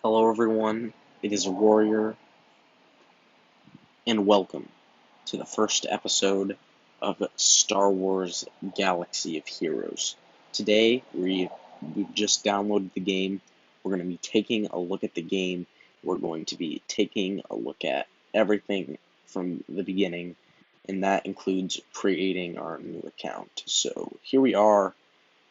Hello everyone, it is Warrior, and welcome to the first episode of Star Wars Galaxy of Heroes. Today, we've just downloaded the game. We're going to be taking a look at the game. We're going to be taking a look at everything from the beginning, and that includes creating our new account. So here we are,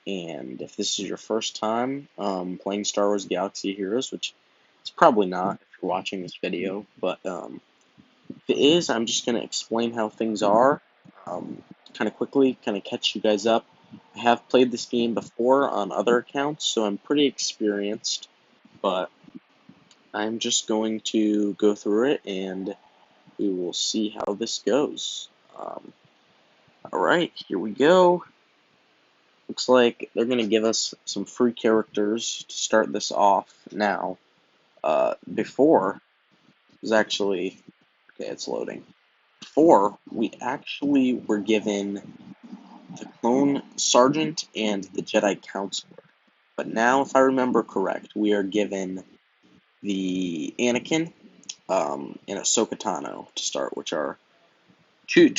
and if this is your first time playing Star Wars Galaxy of Heroes, which it's probably not if you're watching this video, but if it is, I'm just going to explain how things are kind of quickly, kind of catch you guys up. I have played this game before on other accounts, so I'm pretty experienced, but I'm just going to go through it and we will see how this goes. Alright, here we go. Looks like they're going to give us some free characters to start this off now. Before was actually, okay, it's loading. Before, we actually were given the Clone Sergeant and the Jedi Counselor. But now, if I remember correct, we are given the Anakin and Ahsoka Tano to start, which are two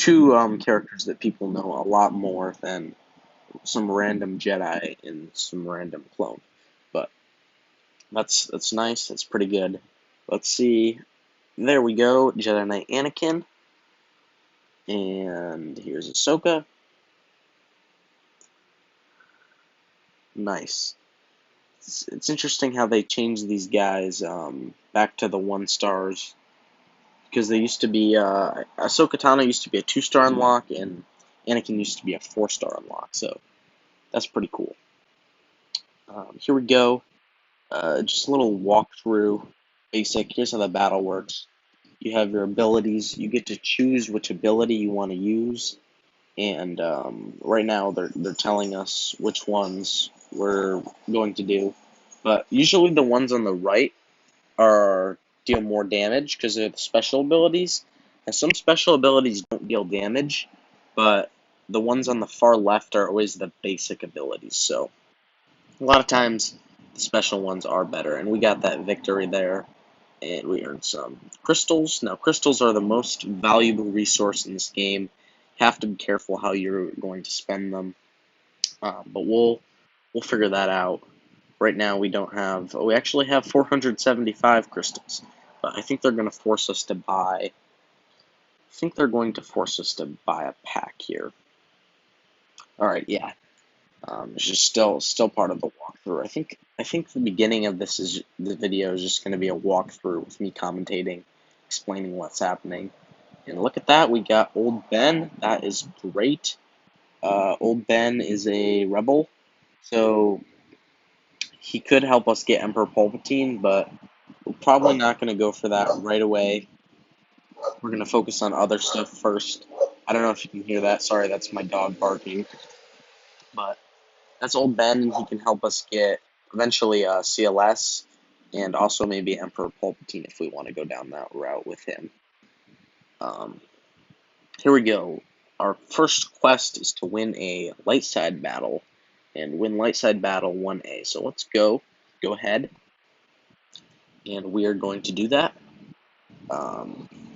characters that people know a lot more than some random Jedi and some random clone. But that's nice. That's pretty good. Let's see. There we go. Jedi Knight Anakin. And here's Ahsoka. Nice. It's interesting how they changed these guys back to the 1 stars. Because they used to be, Ahsoka Tano used to be a 2-star unlock, and Anakin used to be a 4-star unlock. So that's pretty cool. Here we go. Just a little walkthrough. Basic. Here's how the battle works. You have your abilities. You get to choose which ability you want to use. And right now they're telling us which ones we're going to do. But usually the ones on the right are deal more damage because they're the special abilities. And some special abilities don't deal damage, but the ones on the far left are always the basic abilities. So a lot of times the special ones are better, and we got that victory there. And we earned some crystals. Now, crystals are the most valuable resource in this game. You have to be careful how you're going to spend them, but we'll figure that out. Right now, we don't have. We actually have 475 crystals, but I think they're going to force us to buy. I think they're going to force us to buy a pack here. All right, yeah. It's just still part of the walkthrough. I think the beginning of the video is just going to be a walkthrough with me commentating, explaining what's happening. And look at that, we got Old Ben. That is great. Old Ben is a rebel, so he could help us get Emperor Palpatine, but we're probably not going to go for that right away. We're going to focus on other stuff first. I don't know if you can hear that. Sorry, that's my dog barking. But that's Old Ben, and he can help us get eventually CLS and also maybe Emperor Palpatine if we want to go down that route with him. Here we go. Our first quest is to win a light side battle and win light side battle 1A. So let's go ahead, and we are going to do that.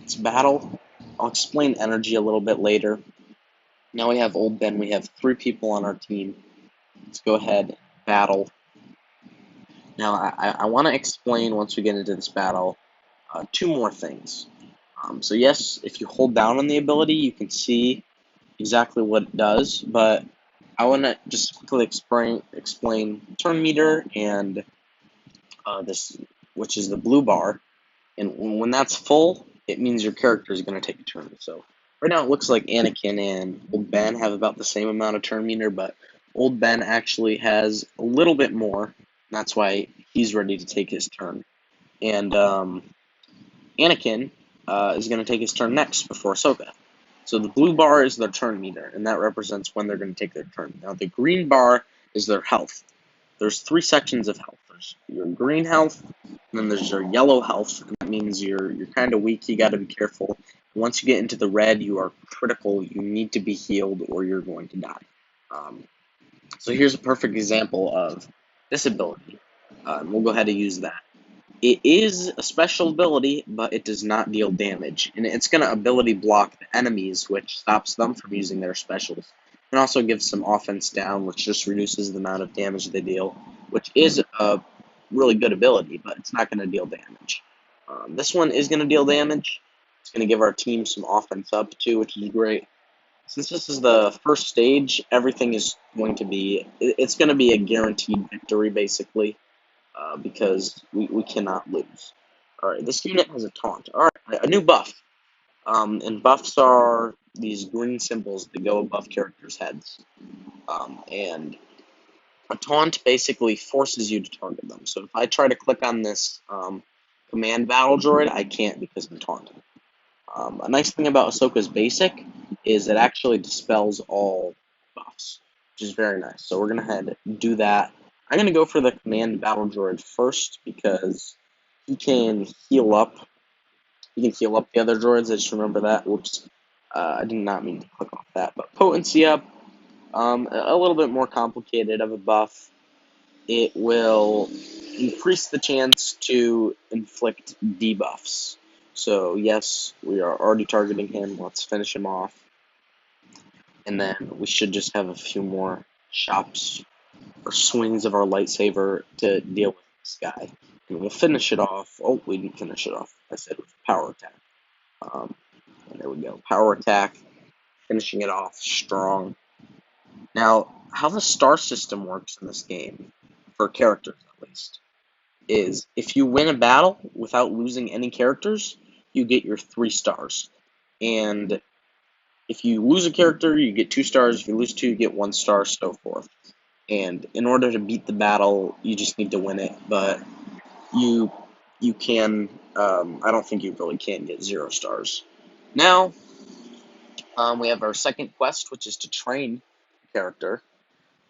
It's battle. I'll explain energy a little bit later. Now we have Old Ben. We have 3 people on our team. Let's go ahead, battle. Now, I want to explain, once we get into this battle, 2 more things. So yes, if you hold down on the ability, you can see exactly what it does, but I want to just quickly explain turn meter and this, which is the blue bar, and when that's full, it means your character is going to take a turn. So right now it looks like Anakin and Old Ben have about the same amount of turn meter, but Old Ben actually has a little bit more. That's why he's ready to take his turn. And Anakin is going to take his turn next before Ahsoka. So the blue bar is their turn meter, and that represents when they're going to take their turn. Now the green bar is their health. There's 3 sections of health. There's your green health, and then there's your yellow health, and that means you're kind of weak. You got to be careful. Once you get into the red, you are critical. You need to be healed, or you're going to die. So here's a perfect example of this ability. We'll go ahead and use that. It is a special ability, but it does not deal damage, and it's going to ability block the enemies, which stops them from using their specials. And also gives some offense down, which just reduces the amount of damage they deal, which is a really good ability, but it's not going to deal damage. This one is going to deal damage. It's going to give our team some offense up, too, which is great. Since this is the first stage, everything is going to be, it's going to be a guaranteed victory, basically, because we cannot lose. Alright, this unit has a taunt. Alright, a new buff. And buffs are these green symbols that go above characters' heads. And a taunt basically forces you to target them. So if I try to click on this command battle droid, I can't because I'm taunted. A nice thing about Ahsoka's basic is it actually dispels all buffs, which is very nice. So we're going to head do that. I'm going to go for the command battle droid first because he can heal up. He can heal up the other droids. I just remember that. Whoops. I did not mean to click off that. But potency up, a little bit more complicated of a buff. It will increase the chance to inflict debuffs. So yes, we are already targeting him. Let's finish him off. And then we should just have a few more chops or swings of our lightsaber to deal with this guy. And we'll finish it off. Oh, we didn't finish it off. I said with power attack. There we go. Power attack. Finishing it off strong. Now, how the star system works in this game, for characters at least, is if you win a battle without losing any characters, you get your 3 stars. And if you lose a character, you get 2 stars. If you lose 2, you get 1 star, so forth. And in order to beat the battle, you just need to win it. But you can, I don't think you really can get 0 stars. Now, we have our second quest, which is to train a character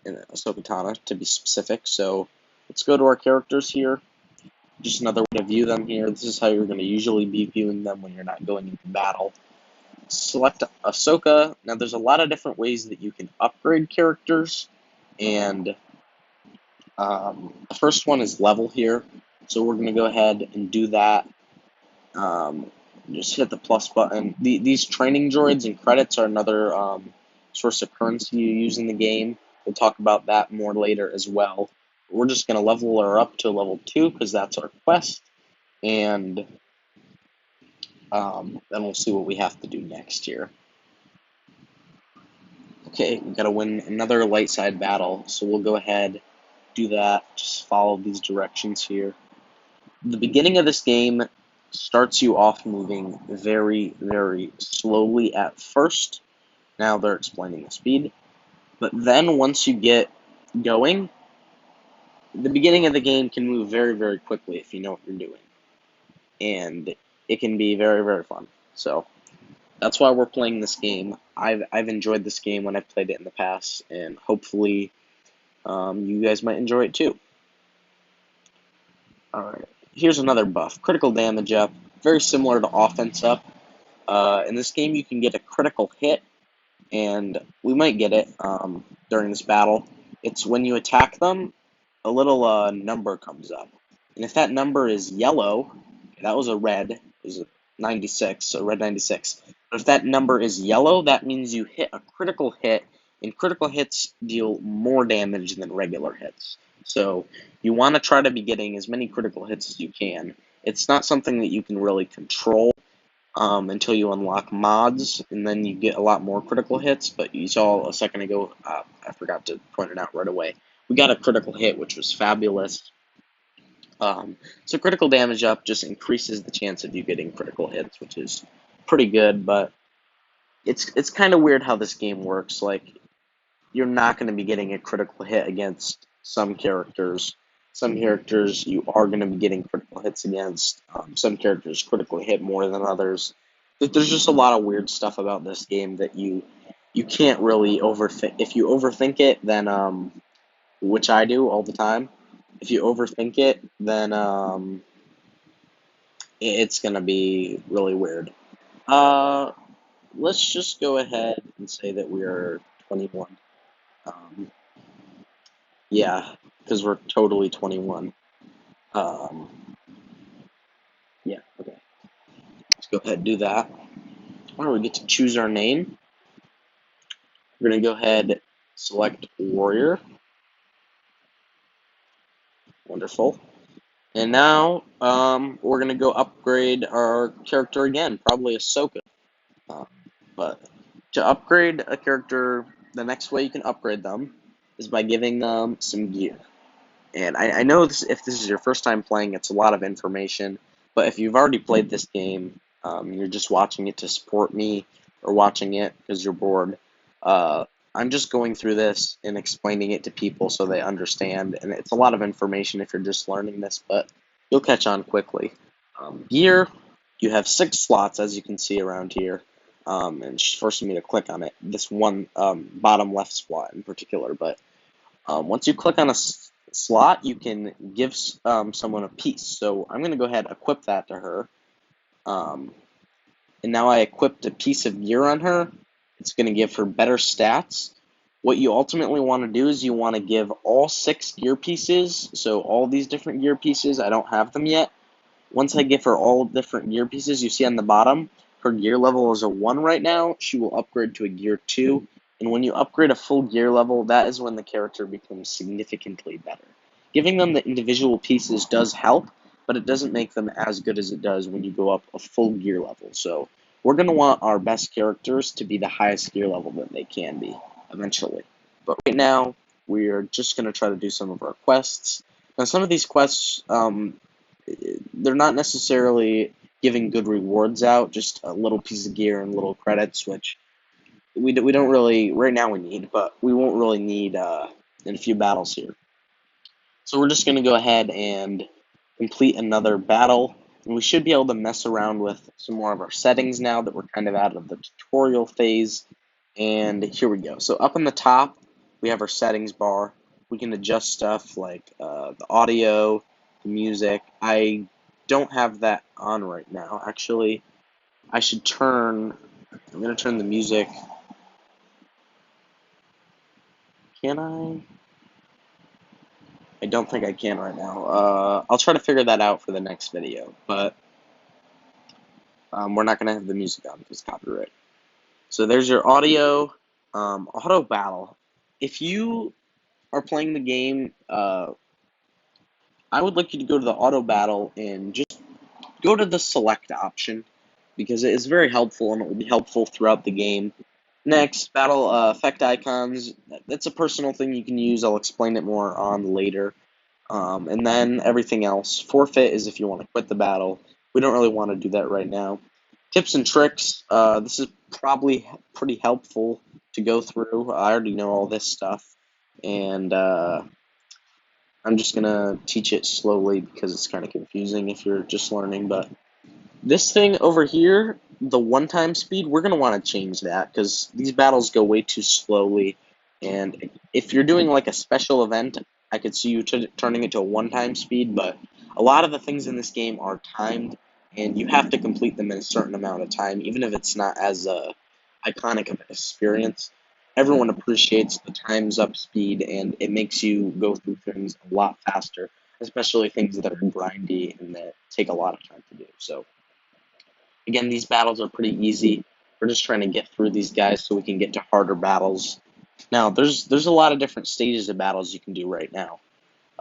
in Ahsoka Tano, to be specific. So let's go to our characters here. Just another way to view them here. This is how you're going to usually be viewing them when you're not going into battle. Select Ahsoka. Now, there's a lot of different ways that you can upgrade characters, and the first one is level here. So we're going to go ahead and do that. Just hit the plus button. These training droids and credits are another source of currency you use in the game. We'll talk about that more later as well. We're just going to level her up to level 2 because that's our quest. And then we'll see what we have to do next here. Okay, we've got to win another light side battle, so we'll go ahead, do that, just follow these directions here. The beginning of this game starts you off moving very, very slowly at first. Now they're explaining the speed. But then once you get going, the beginning of the game can move very, very quickly if you know what you're doing. And it can be very, very fun. So that's why we're playing this game. I've enjoyed this game when I've played it in the past, and hopefully you guys might enjoy it too. Alright, here's another buff. Critical damage up, very similar to offense up. In this game you can get a critical hit, and we might get it during this battle. It's when you attack them, a little number comes up. And if that number is yellow, that was a red, it was a 96, a red 96. But if that number is yellow, that means you hit a critical hit, and critical hits deal more damage than regular hits. So you want to try to be getting as many critical hits as you can. It's not something that you can really control until you unlock mods, and then you get a lot more critical hits, but you saw a second ago, I forgot to point it out right away. We got a critical hit, which was fabulous. So critical damage up just increases the chance of you getting critical hits, which is pretty good, but it's kind of weird how this game works. Like, you're not going to be getting a critical hit against some characters. Some characters you are going to be getting critical hits against. Some characters critically hit more than others. There's just a lot of weird stuff about this game that you can't really overthink. If you overthink it, then which I do all the time. If you overthink it, then it's going to be really weird. Let's just go ahead and say that we are 21. Yeah, because we're totally 21. Yeah, okay. Let's go ahead and do that. Alright, we get to choose our name. We're going to go ahead, select Warrior. Wonderful. And now, we're going to go upgrade our character again, probably Ahsoka. Um, but to upgrade a character, the next way you can upgrade them is by giving them some gear. And I know if this is your first time playing, it's a lot of information, but if you've already played this game, you're just watching it to support me, or watching it because you're bored, uh, I'm just going through this and explaining it to people so they understand, and it's a lot of information if you're just learning this, but you'll catch on quickly. Gear, you have 6 slots, as you can see around here, and it's forcing me to click on it, this one bottom left slot in particular, but once you click on a slot, you can give someone a piece. So I'm going to go ahead and equip that to her. Um, and now I equipped a piece of gear on her. It's going to give her better stats. What you ultimately want to do is you want to give all 6 gear pieces, so all these different gear pieces, I don't have them yet. Once I give her all different gear pieces, you see on the bottom, her gear level is a 1 right now. She will upgrade to a gear 2. And when you upgrade a full gear level, that is when the character becomes significantly better. Giving them the individual pieces does help, but it doesn't make them as good as it does when you go up a full gear level. So we're going to want our best characters to be the highest gear level that they can be, eventually. But right now, we're just going to try to do some of our quests. Now, some of these quests, they're not necessarily giving good rewards out, just a little piece of gear and little credits, which we don't really, right now we need, but we won't really need in a few battles here. So we're just going to go ahead and complete another battle, and we should be able to mess around with some more of our settings now that we're kind of out of the tutorial phase. And here we go. So up on the top, we have our settings bar. We can adjust stuff like the audio, the music. I don't have that on right now. Actually, I'm going to turn the music. Can I? I don't think I can right now. I'll try to figure that out for the next video, but we're not going to have the music on because copyright. So there's your audio, auto battle. If you are playing the game, I would like you to go to the auto battle and just go to the select option because it is very helpful and it will be helpful throughout the game. Next, battle effect icons. That's a personal thing you can use. I'll explain it more on later. And then everything else. Forfeit is if you want to quit the battle. We don't really want to do that right now. Tips and tricks. This is probably pretty helpful to go through. I already know all this stuff. And I'm just going to teach it slowly because it's kind of confusing if you're just learning. But this thing over here, the one-time speed, we're going to want to change that because these battles go way too slowly. And if you're doing like a special event, I could see you turning it to a one-time speed, but a lot of the things in this game are timed, and you have to complete them in a certain amount of time, even if it's not as iconic of an experience. Everyone appreciates the time's up speed, and it makes you go through things a lot faster, especially things that are grindy and that take a lot of time to do. So again, these battles are pretty easy. We're just trying to get through these guys so we can get to harder battles. Now, there's a lot of different stages of battles you can do right now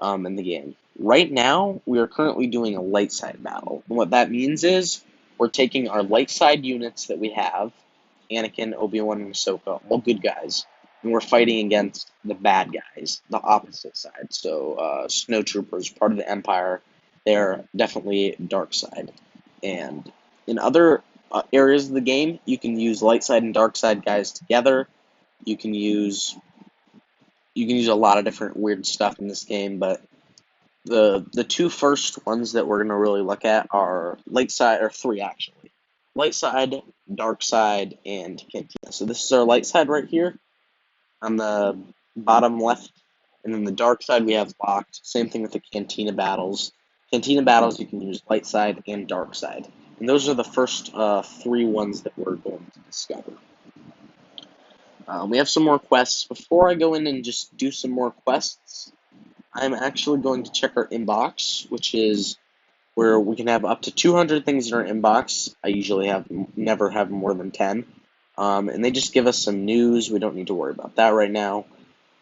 in the game. Right now, we are currently doing a light side battle. And what that means is we're taking our light side units that we have, Anakin, Obi-Wan, and Ahsoka, all good guys, and we're fighting against the bad guys, the opposite side. So, Snow Troopers, part of the Empire, they're definitely dark side. And in other areas of the game, you can use light side and dark side guys together. You can use a lot of different weird stuff in this game, but the two first ones that we're going to really look at are light side, or three actually. Light side, dark side, and Cantina. So this is our light side right here on the bottom left, and then the dark side we have locked. Same thing with the Cantina battles. Cantina battles you can use light side and dark side. And those are the first three ones that we're going to discover. We have some more quests. Before I go in and just do some more quests, I'm actually going to check our inbox, which is where we can have up to 200 things in our inbox. I usually never have more than 10. And they just give us some news. We don't need to worry about that right now.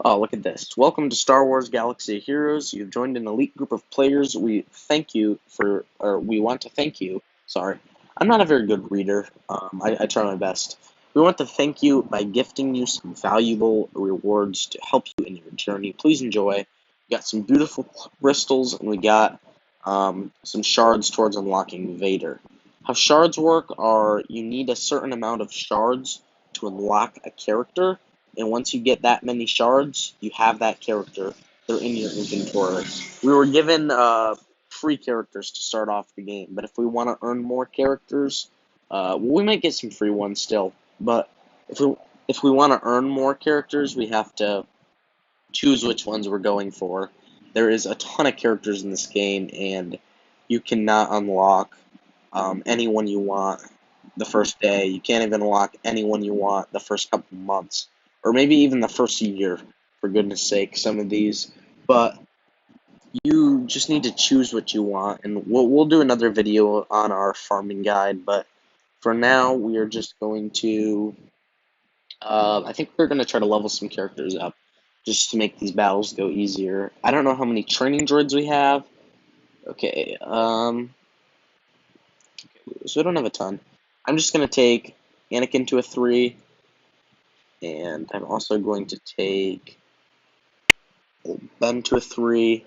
Oh, look at this. Welcome to Star Wars Galaxy of Heroes. You've joined an elite group of players. We want to thank you. Sorry. I'm not a very good reader. I try my best. We want to thank you by gifting you some valuable rewards to help you in your journey. Please enjoy. We got some beautiful crystals, and we got some shards towards unlocking Vader. How shards work are you need a certain amount of shards to unlock a character, and once you get that many shards, you have that character. They're in your inventory. We were given free characters to start off the game, but if we want to earn more characters, we might get some free ones still. But if we want to earn more characters, we have to choose which ones we're going for. There is a ton of characters in this game, and you cannot unlock anyone you want the first day. You can't even unlock anyone you want the first couple months, or maybe even the first year, for goodness sake, some of these. But you just need to choose what you want, and we'll do another video on our farming guide, but for now, we are just going to, I think we're going to try to level some characters up, just to make these battles go easier. I don't know how many training droids we have. Okay, so we don't have a ton. I'm just going to take Anakin to a 3, and I'm also going to take Ben to a 3.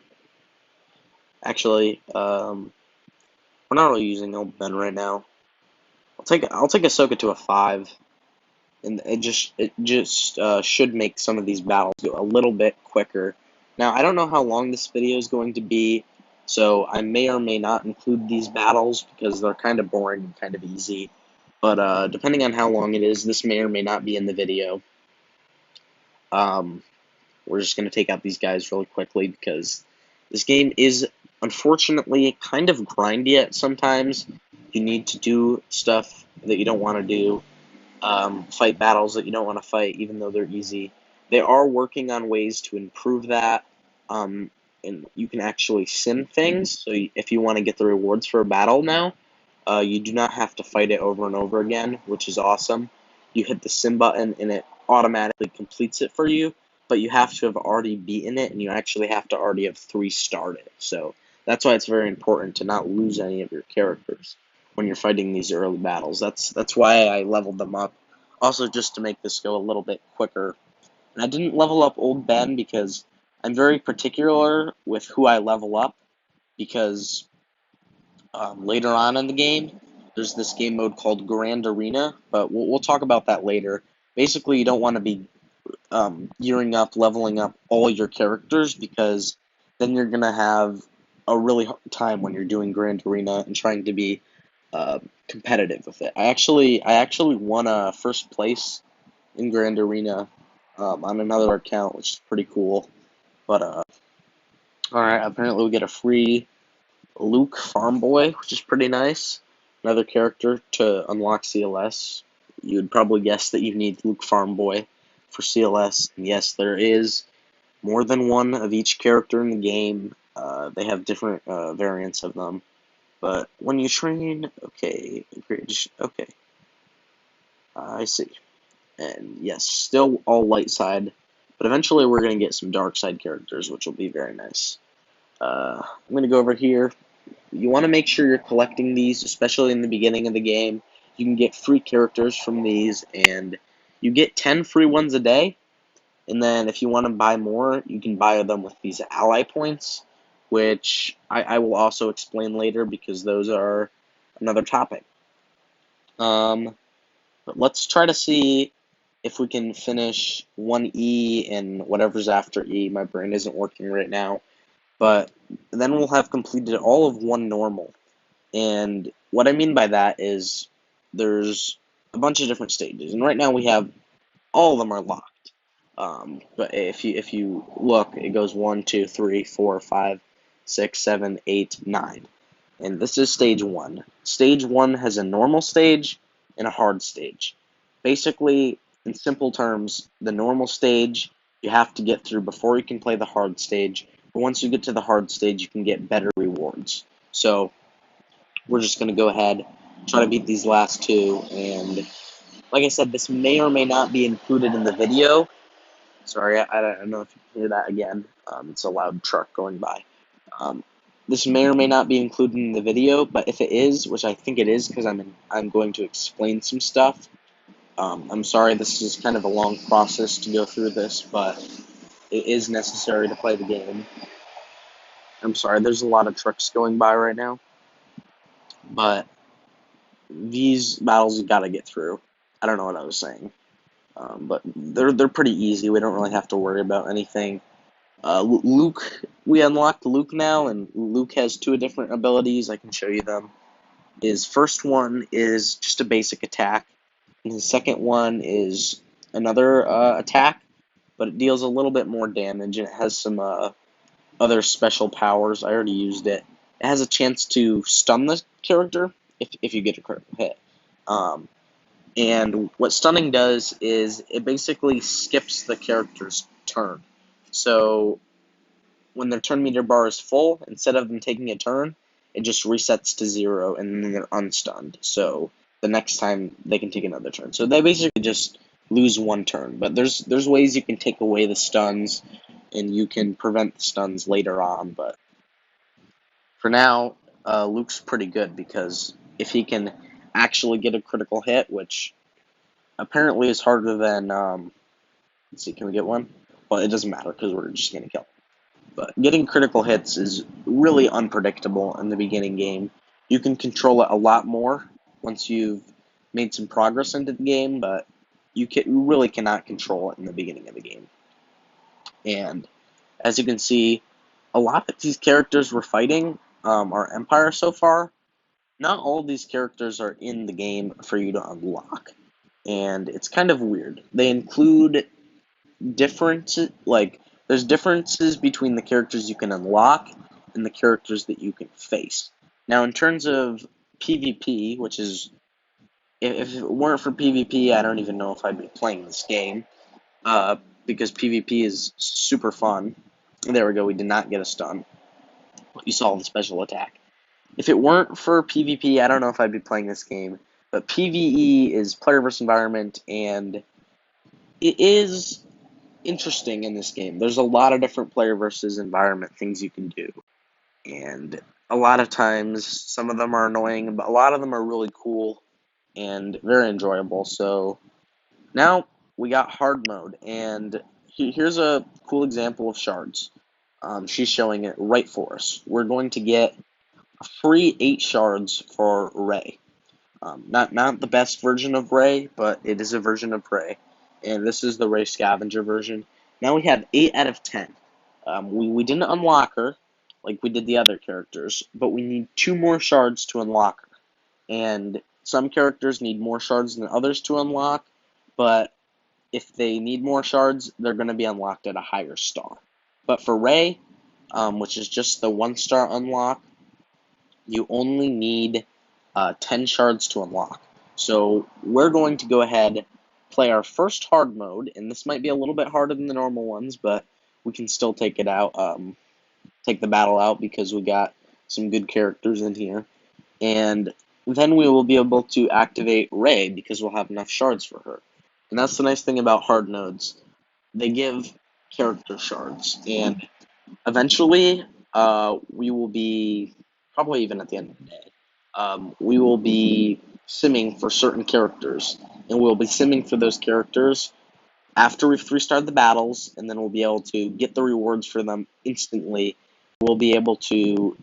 Actually, we're not really using old Ben right now. I'll take Ahsoka to a 5, and it just should make some of these battles go a little bit quicker. Now, I don't know how long this video is going to be, so I may or may not include these battles because they're kind of boring and kind of easy. But depending on how long it is, this may or may not be in the video. We're just going to take out these guys really quickly because this game is unfortunately kind of grindy at sometimes. You need to do stuff that you don't want to do, fight battles that you don't want to fight even though they're easy. They are working on ways to improve that, and you can actually sim things, so if you want to get the rewards for a battle now, you do not have to fight it over and over again, which is awesome. You hit the sim button and it automatically completes it for you, but you have to have already beaten it, and you actually have to already have 3-starred it. So that's why it's very important to not lose any of your characters when you're fighting these early battles. That's why I leveled them up. Also, just to make this go a little bit quicker. And I didn't level up Old Ben because I'm very particular with who I level up, because later on in the game, there's this game mode called Grand Arena, but we'll talk about that later. Basically, you don't want to be gearing up, leveling up all your characters, because then you're going to have a really hard time when you're doing Grand Arena and trying to be competitive with it. I actually won a first place in Grand Arena on another account, which is pretty cool. But alright, apparently we get a free Luke Farm Boy, which is pretty nice. Another character to unlock CLS. You would probably guess that you need Luke Farm Boy for CLS. And yes, there is more than one of each character in the game. They have different variants of them. But when you train, okay, okay, I see. And yes, still all light side, but eventually we're going to get some dark side characters, which will be very nice. I'm going to go over here. You want to make sure you're collecting these, especially in the beginning of the game. You can get free characters from these, and you get 10 free ones a day. And then if you want to buy more, you can buy them with these ally points, which I will also explain later because those are another topic. But let's try to see if we can finish 1E and whatever's after E. My brain isn't working right now. But then we'll have completed all of 1 normal. And what I mean by that is there's a bunch of different stages. And right now we have all of them are locked. But if you look, it goes 1, 2, 3, 4, 5, 6, 7, 8, 9. And this is stage 1. Stage 1 has a normal stage and a hard stage. Basically, in simple terms, the normal stage you have to get through before you can play the hard stage. But once you get to the hard stage, you can get better rewards. So we're just going to go ahead, try to beat these last two, and like I said, this may or may not be included in the video. Sorry, I don't know if you can hear that again. It's a loud truck going by. Um, this may or may not be included in the video, but if it is, which I think it is because I'm going to explain some stuff. I'm sorry this is kind of a long process to go through this, but it is necessary to play the game. I'm sorry, there's a lot of trucks going by right now, but these battles you gotta get through. I don't know what I was saying, but they're pretty easy. We don't really have to worry about anything. Luke, we unlocked Luke now, and Luke has two different abilities. I can show you them. His first one is just a basic attack, and his second one is another attack, but it deals a little bit more damage, and it has some other special powers. I already used it. It has a chance to stun the character if you get a critical hit. And what stunning does is it basically skips the character's turn. So when their turn meter bar is full, instead of them taking a turn, it just resets to 0 and then they're unstunned. So the next time they can take another turn. So they basically just lose one turn. But there's ways you can take away the stuns and you can prevent the stuns later on. But for now, Luke's pretty good because if he can actually get a critical hit, which apparently is harder than, let's see, can we get one? Well, it doesn't matter because we're just going to kill him. But getting critical hits is really unpredictable in the beginning game. You can control it a lot more once you've made some progress into the game, but you really cannot control it in the beginning of the game. And as you can see, a lot of these characters we're fighting are Empire so far. Not all of these characters are in the game for you to unlock. And it's kind of weird. They include there's differences between the characters you can unlock and the characters that you can face. Now, in terms of PvP, which is, if it weren't for PvP, I don't even know if I'd be playing this game, because PvP is super fun. There we go, we did not get a stun. You saw the special attack. If it weren't for PvP, I don't know if I'd be playing this game, but PvE is player versus environment, and it is interesting in this game. There's a lot of different player versus environment things you can do, and a lot of times some of them are annoying, but a lot of them are really cool and very enjoyable. So now we got hard mode, and here's a cool example of shards. She's showing it right for us. We're going to get a free 8 shards for Rey. Not the best version of Rey, but it is a version of Rey. And this is the Rey Scavenger version. Now we have 8 out of 10. We didn't unlock her like we did the other characters, but we need 2 more shards to unlock her. And some characters need more shards than others to unlock, but if they need more shards, they're going to be unlocked at a higher star. But for Rey, which is just the 1-star unlock, you only need 10 shards to unlock. So we're going to go ahead, play our first hard mode, and this might be a little bit harder than the normal ones, but we can still take it out, take the battle out because we got some good characters in here. And then we will be able to activate Rey because we'll have enough shards for her. And that's the nice thing about hard nodes. They give character shards, and eventually we will be, probably even at the end of the day, we will be simming for certain characters, and we'll be simming for those characters after we've 3-starred the battles, and then we'll be able to get the rewards for them instantly. We'll be able to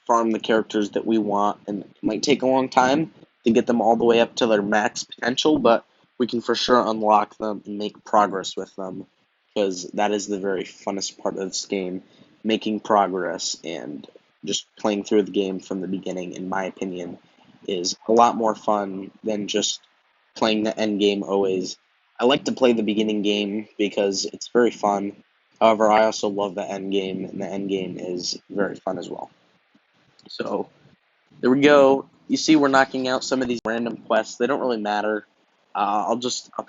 farm the characters that we want, and it might take a long time to get them all the way up to their max potential, but we can for sure unlock them and make progress with them, because that is the very funnest part of this game, making progress. And just playing through the game from the beginning, in my opinion, is a lot more fun than just playing the end game always. I like to play the beginning game because it's very fun. However, I also love the end game, and the end game is very fun as well. So there we go. You see we're knocking out some of these random quests. They don't really matter. I'll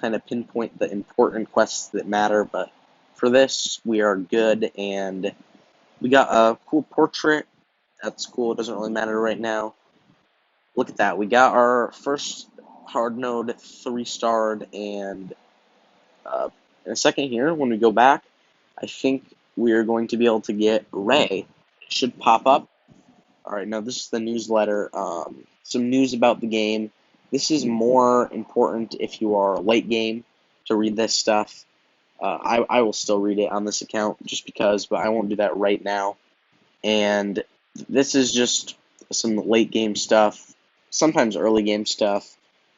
kind of pinpoint the important quests that matter, but for this, we are good, and we got a cool portrait. That's cool. It doesn't really matter right now. look at that. We got our first hard node 3-starred, and in a second here, when we go back, I think we are going to be able to get Rey. It should pop up. Alright, now this is the newsletter. Some news about the game. This is more important if you are late game to read this stuff. I will still read it on this account just because, but I won't do that right now. And this is just some late game stuff, sometimes early game stuff,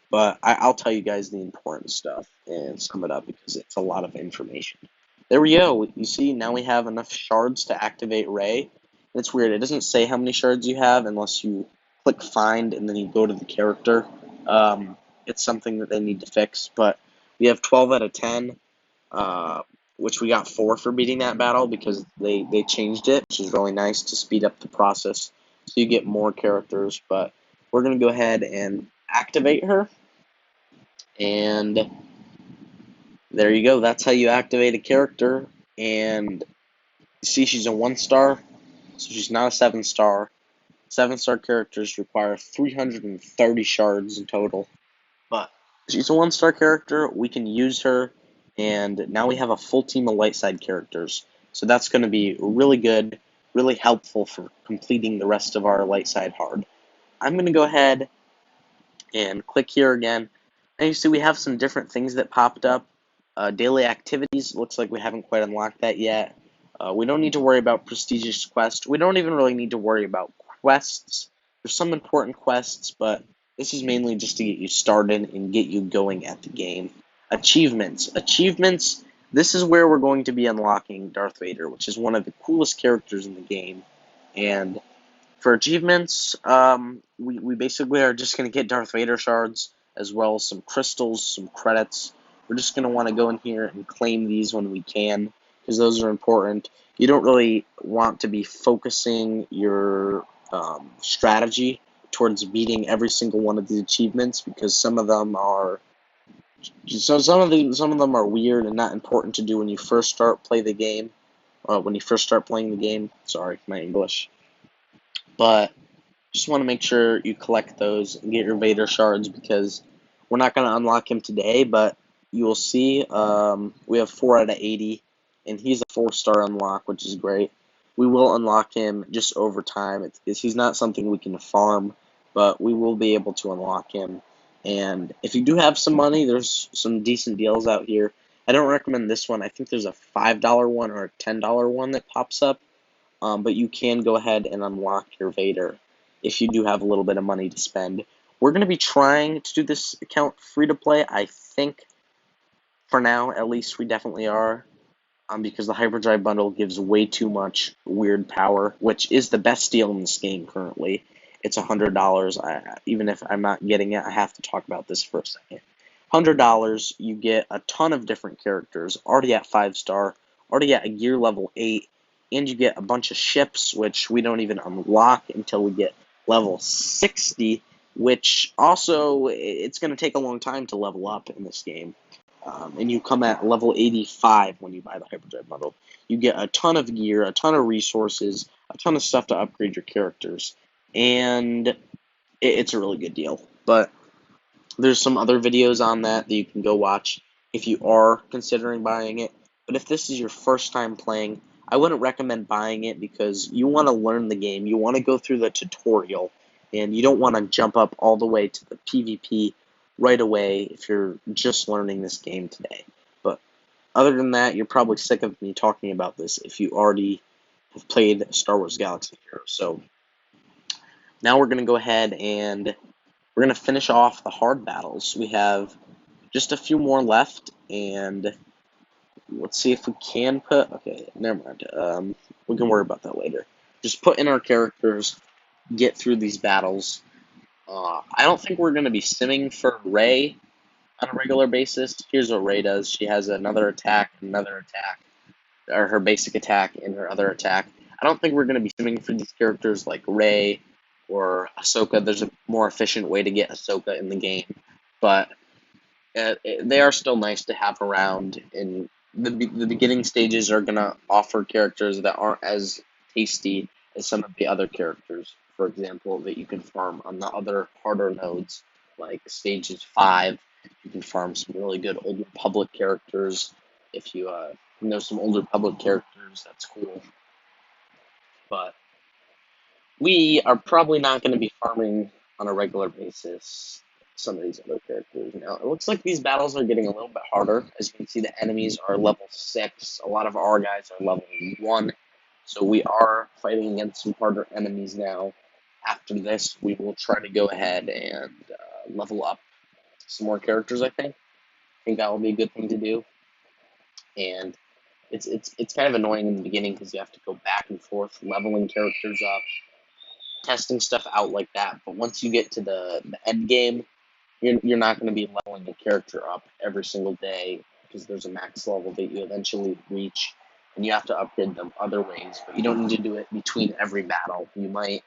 but I'll tell you guys the important stuff and sum it up because it's a lot of information. There we go. You see, now we have enough shards to activate Rey. It's weird. It doesn't say how many shards you have unless you click find and then you go to the character. It's something that they need to fix, but we have 12 out of 10. Which we got 4 for beating that battle because they changed it, which is really nice to speed up the process so you get more characters. But we're going to go ahead and activate her, and there you go. That's how you activate a character. And you see she's a 1-star, so she's not a 7-star. 7-star characters require 330 shards in total, but she's a 1-star character. We can use her. And now we have a full team of light side characters. So that's going to be really good, really helpful for completing the rest of our light side hard. I'm going to go ahead and click here again. And you see we have some different things that popped up. Daily activities, looks like we haven't quite unlocked that yet. We don't need to worry about prestigious quests. We don't even really need to worry about quests. There's some important quests, but this is mainly just to get you started and get you going at the game. Achievements. Achievements, this is where we're going to be unlocking Darth Vader, which is one of the coolest characters in the game. And for achievements, we basically are just going to get Darth Vader shards, as well as some crystals, some credits. We're just going to want to go in here and claim these when we can, because those are important. You don't really want to be focusing your strategy towards beating every single one of these achievements, because some of them are weird and not important to do when you first start playing the game. Sorry, my English. But just want to make sure you collect those and get your Vader shards, because we're not going to unlock him today, but you will see we have 4 out of 80, and he's a 4-star unlock, which is great. We will unlock him just over time. He's not something we can farm, but we will be able to unlock him. And if you do have some money, there's some decent deals out here. I don't recommend this one. I think there's a $5 one or a $10 one that pops up. But you can go ahead and unlock your Vader if you do have a little bit of money to spend. We're going to be trying to do this account free to play, I think. For now, at least, we definitely are. Because the Hyperdrive bundle gives way too much weird power, which is the best deal in this game currently. It's $100. Even if I'm not getting it, I have to talk about this for a second. $100, you get a ton of different characters, already at 5-star, already at a gear level 8, and you get a bunch of ships, which we don't even unlock until we get level 60, which also, it's going to take a long time to level up in this game. And you come at level 85 when you buy the Hyperdrive bundle. You get a ton of gear, a ton of resources, a ton of stuff to upgrade your characters, and it's a really good deal. But there's some other videos on that you can go watch if you are considering buying it. But if this is your first time playing, I wouldn't recommend buying it, because you want to learn the game. You want to go through the tutorial, and you don't want to jump up all the way to the PvP right away if you're just learning this game today. But other than that, you're probably sick of me talking about this if you already have played Star Wars Galaxy of Heroes. So now we're going to go ahead and we're going to finish off the hard battles. We have just a few more left, and let's see if we can put... Okay, never mind. We can worry about that later. Just put in our characters, get through these battles. I don't think we're going to be simming for Rey on a regular basis. Here's what Rey does. She has another attack, or her basic attack and her other attack. I don't think we're going to be simming for these characters like Rey or Ahsoka. There's a more efficient way to get Ahsoka in the game, but they are still nice to have around. And the beginning stages are going to offer characters that aren't as tasty as some of the other characters for example, that you can farm on the other harder nodes, like stages 5. You can farm some really good Old Republic characters. If you know some Old Republic characters, that's cool. But we are probably not going to be farming on a regular basis some of these other characters. Now, it looks like these battles are getting a little bit harder. As you can see, the enemies are level 6. A lot of our guys are level 1. So we are fighting against some harder enemies now. After this, we will try to go ahead and level up some more characters, I think. I think that will be a good thing to do. And it's kind of annoying in the beginning because you have to go back and forth leveling characters up, testing stuff out like that. But once you get to the end game, you're not going to be leveling a character up every single day because there's a max level that you eventually reach, and you have to upgrade them other ways. But you don't need to do it between every battle. You might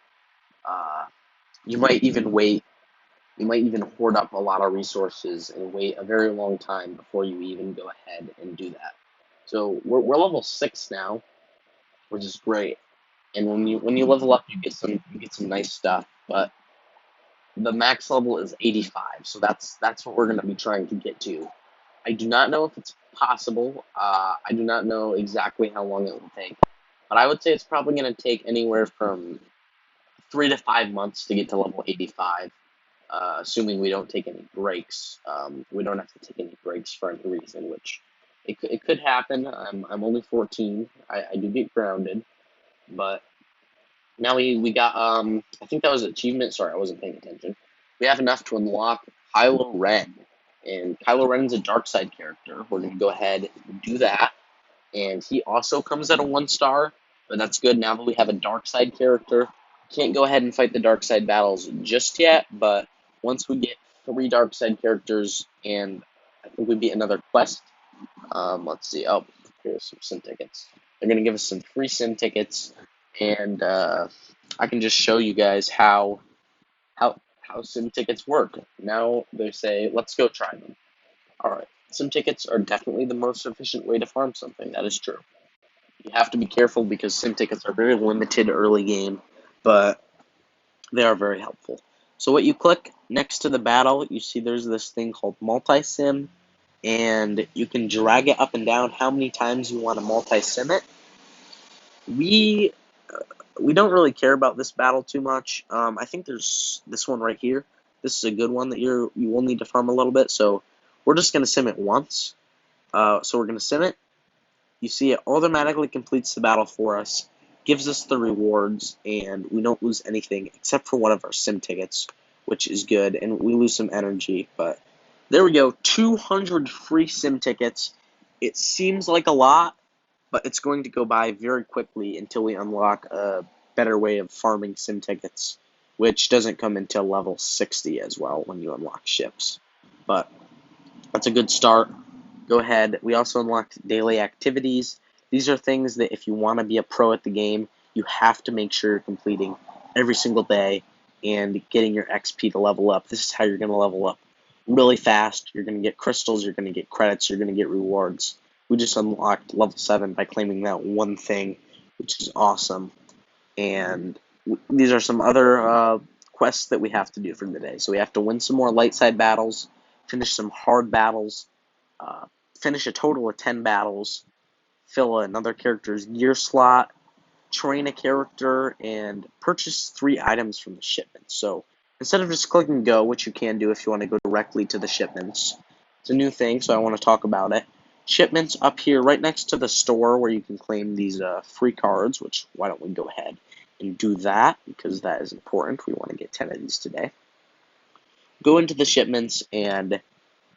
even wait. You might even hoard up a lot of resources and wait a very long time before you even go ahead and do that. So we're level 6 now, which is great. And when you level up, you get some nice stuff. But the max level is 85, so that's what we're going to be trying to get to. I do not know if it's possible. I do not know exactly how long it will take, but I would say it's probably going to take anywhere from 3 to 5 months to get to level 85, assuming we don't take any breaks. We don't have to take any breaks for any reason, which it could happen. I'm only 14. I do get grounded, but now we got, I think that was an achievement. Sorry, I wasn't paying attention. We have enough to unlock Kylo Ren. And Kylo Ren's a dark side character. We're going to go ahead and do that. And he also comes at a 1-star, but that's good now that we have a dark side character. Can't go ahead and fight the dark side battles just yet, but once we get 3 dark side characters and I think we beat another quest, let's see. Oh, here's some sim tickets. They're going to give us some free sim tickets, and I can just show you guys how sim tickets work. Now they say, let's go try them. Alright, sim tickets are definitely the most efficient way to farm something. That is true. You have to be careful because sim tickets are very limited early game, but they are very helpful. So what you click next to the battle, you see there's this thing called multi-sim, and you can drag it up and down how many times you want to multi-sim it. We don't really care about this battle too much. I think there's this one right here. This is a good one that you will need to farm a little bit, so we're just going to sim it once. So we're going to sim it. You see it automatically completes the battle for us, gives us the rewards, and we don't lose anything except for one of our sim tickets, which is good, and we lose some energy, but there we go, 200 free sim tickets. It seems like a lot, but it's going to go by very quickly until we unlock a better way of farming sim tickets, which doesn't come until level 60 as well when you unlock ships. But that's a good start. Go ahead. We also unlocked daily activities. These are things that if you want to be a pro at the game, you have to make sure you're completing every single day and getting your XP to level up. This is how you're going to level up really fast. You're going to get crystals, you're going to get credits, you're going to get rewards. We just unlocked level 7 by claiming that one thing, which is awesome. And these are some other quests that we have to do for the day. So we have to win some more light side battles, finish some hard battles, finish a total of 10 battles, fill another character's gear slot, train a character, and purchase 3 items from the shipments. So instead of just clicking go, which you can do if you want to go directly to the shipments, it's a new thing, so I want to talk about it. Shipments up here right next to the store where you can claim these free cards, which why don't we go ahead and do that because that is important. We want to get 10 of these today. Go into the shipments, and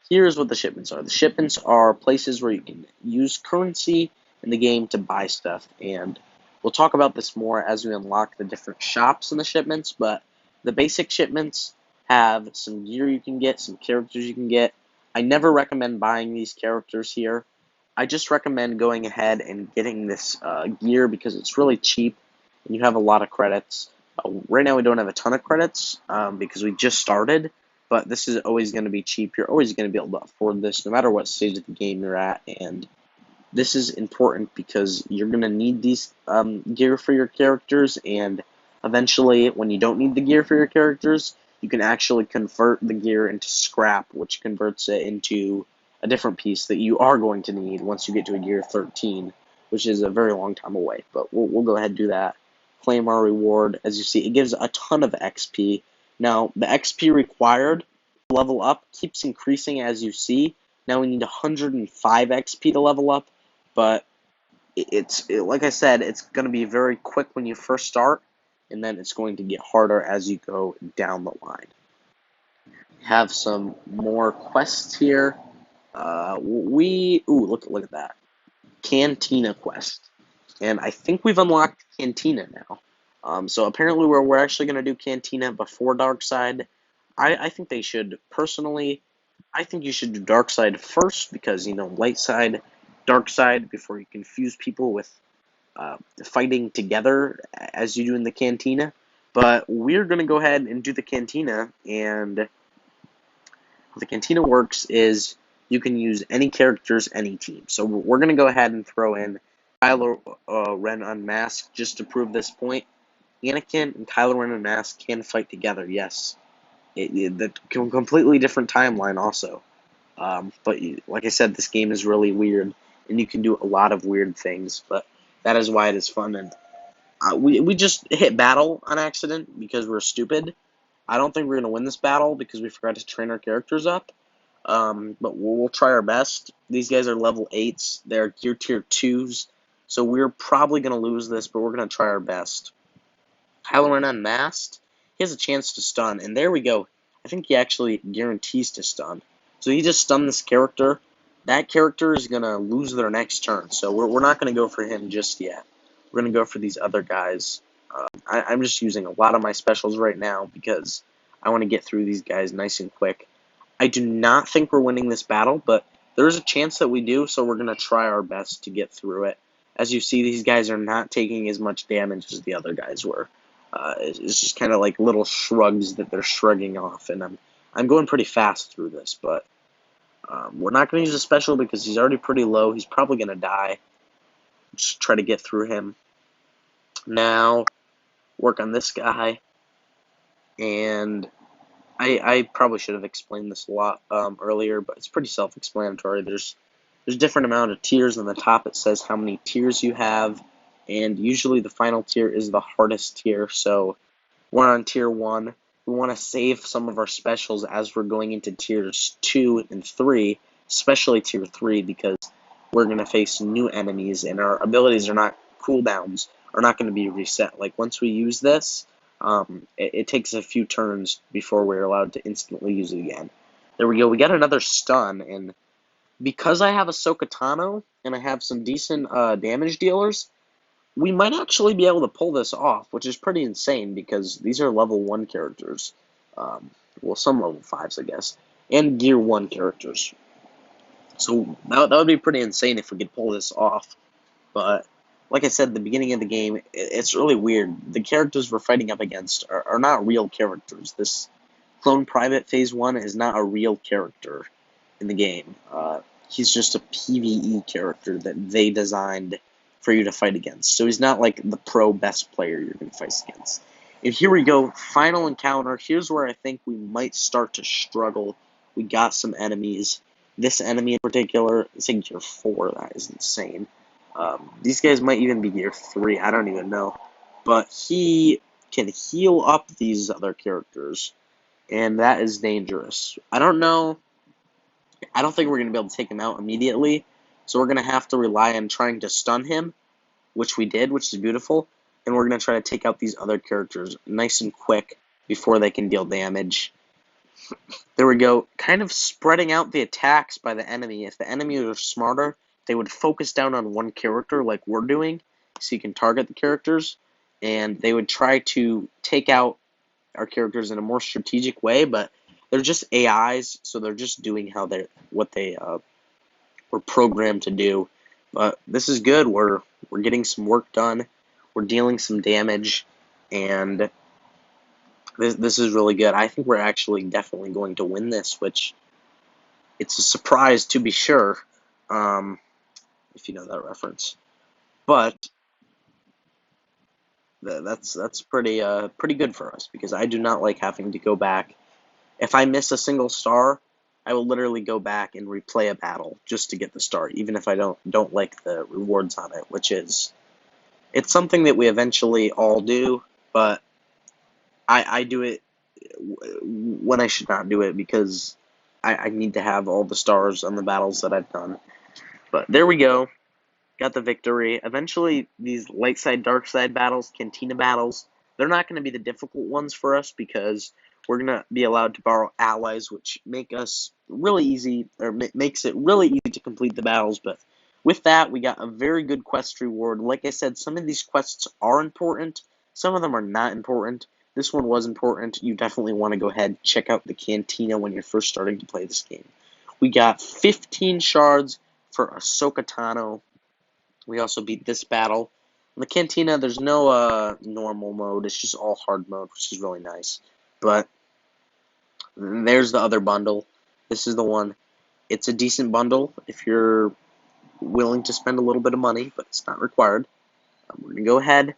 here's what the shipments are. The shipments are places where you can use currency in the game to buy stuff, and we'll talk about this more as we unlock the different shops in the shipments, but the basic shipments have some gear you can get, some characters you can get. I never recommend buying these characters here. I just recommend going ahead and getting this gear because it's really cheap and you have a lot of credits. Right now we don't have a ton of credits because we just started, but this is always going to be cheap. You're always going to be able to afford this no matter what stage of the game you're at, and this is important because you're going to need these gear for your characters, and Eventually, when you don't need the gear for your characters, you can actually convert the gear into scrap, which converts it into a different piece that you are going to need once you get to a gear 13, which is a very long time away. But we'll go ahead and do that. Claim our reward. As you see, it gives a ton of XP. Now, the XP required to level up keeps increasing as you see. Now we need 105 XP to level up, but like I said, it's going to be very quick when you first start, and then it's going to get harder as you go down the line. Have some more quests here. Look at that. Cantina quest. And I think we've unlocked Cantina now. So apparently we're actually going to do Cantina before Darkside. I think they should. Personally, I think you should do Darkside first because, light side, dark side, before you confuse people with fighting together as you do in the Cantina. But we're going to go ahead and do the Cantina, and how the Cantina works is you can use any characters, any team. So we're going to go ahead and throw in Kylo Ren Unmasked just to prove this point. Anakin and Kylo Ren Unmasked can fight together, yes. The completely different timeline also. But like I said, this game is really weird, and you can do a lot of weird things, but that is why it is fun. And we just hit battle on accident because we're stupid. I don't think we're going to win this battle because we forgot to train our characters up. But we'll try our best. These guys are level 8s. They're gear tier 2s. So we're probably going to lose this, but we're going to try our best. Kylo Ren Unmasked, he has a chance to stun, and there we go. I think he actually guarantees to stun. So he just stunned this character. That character is going to lose their next turn, so we're not going to go for him just yet. We're going to go for these other guys. I'm just using a lot of my specials right now because I want to get through these guys nice and quick. I do not think we're winning this battle, but there's a chance that we do, so we're going to try our best to get through it. As you see, these guys are not taking as much damage as the other guys were. It's just kind of like little shrugs that they're shrugging off, and I'm going pretty fast through this, but we're not going to use a special because he's already pretty low. He's probably going to die. Just try to get through him. Now, work on this guy, and I probably should have explained this a lot earlier, but it's pretty self-explanatory. There's different amount of tiers on the top. It says how many tiers you have, and usually the final tier is the hardest tier. So we're on tier 1. We want to save some of our specials as we're going into tiers 2 and 3, especially tier 3, because we're going to face new enemies, and our abilities are not cooldowns, are not going to be reset. Like once we use this, it takes a few turns before we're allowed to instantly use it again. There we go. We got another stun, and because I have Ahsoka Tano and I have some decent damage dealers, we might actually be able to pull this off, which is pretty insane because these are level 1 characters. Well, some level 5s, I guess, and gear 1 characters. So that would be pretty insane if we could pull this off. But like I said at the beginning of the game, it's really weird. The characters we're fighting up against are not real characters. This Clone Private Phase 1 is not a real character in the game. He's just a PvE character that they designed for you to fight against. So he's not like the pro best player you're going to fight against. And here we go, final encounter. Here's where I think we might start to struggle. We got some enemies. This enemy in particular is in gear 4. That is insane. These guys might even be gear 3. I don't even know. But he can heal up these other characters, and that is dangerous. I don't know. I don't think we're going to be able to take him out immediately, so we're going to have to rely on trying to stun him, which we did, which is beautiful, and we're going to try to take out these other characters nice and quick before they can deal damage. There we go, kind of spreading out the attacks by the enemy. If the enemy are smarter, they would focus down on one character like we're doing, so you can target the characters, and they would try to take out our characters in a more strategic way, but they're just AIs, so they're just doing what they were programmed to do. But this is good. We're getting some work done. We're dealing some damage, and this is really good. I think we're actually definitely going to win this, which it's a surprise to be sure, if you know that reference. But that's pretty good for us, because I do not like having to go back. If I miss a single star, I will literally go back and replay a battle just to get the star, even if I don't like the rewards on it, which is, it's something that we eventually all do, but I do it when I should not do it, because I need to have all the stars on the battles that I've done. But there we go. Got the victory. Eventually, these light side, dark side battles, Cantina battles, they're not going to be the difficult ones for us, because we're going to be allowed to borrow allies, which make us really easy, or makes it really easy to complete the battles. But with that, we got a very good quest reward. Like I said, some of these quests are important. Some of them are not important. This one was important. You definitely want to go ahead and check out the Cantina when you're first starting to play this game. We got 15 shards for Ahsoka Tano. We also beat this battle. In the Cantina, there's no normal mode. It's just all hard mode, which is really nice. But there's the other bundle. This is the one. It's a decent bundle if you're willing to spend a little bit of money, but it's not required. We're going to go ahead. I'm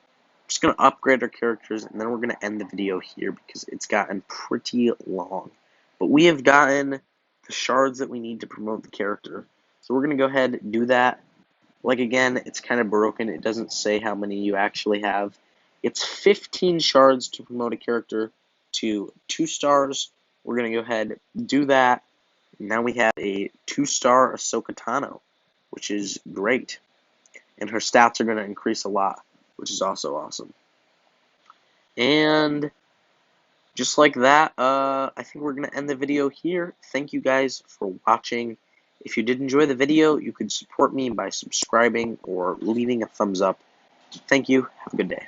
just going to upgrade our characters, and then we're going to end the video here, because it's gotten pretty long. But we have gotten the shards that we need to promote the character. So we're going to go ahead and do that. Like, again, it's kind of broken. It doesn't say how many you actually have. It's 15 shards to promote a character to 2 stars. We're going to go ahead and do that. Now we have a 2-star Ahsoka Tano, which is great. And her stats are going to increase a lot, which is also awesome. And just like that, I think we're going to end the video here. Thank you guys for watching. If you did enjoy the video, you could support me by subscribing or leaving a thumbs up. Thank you. Have a good day.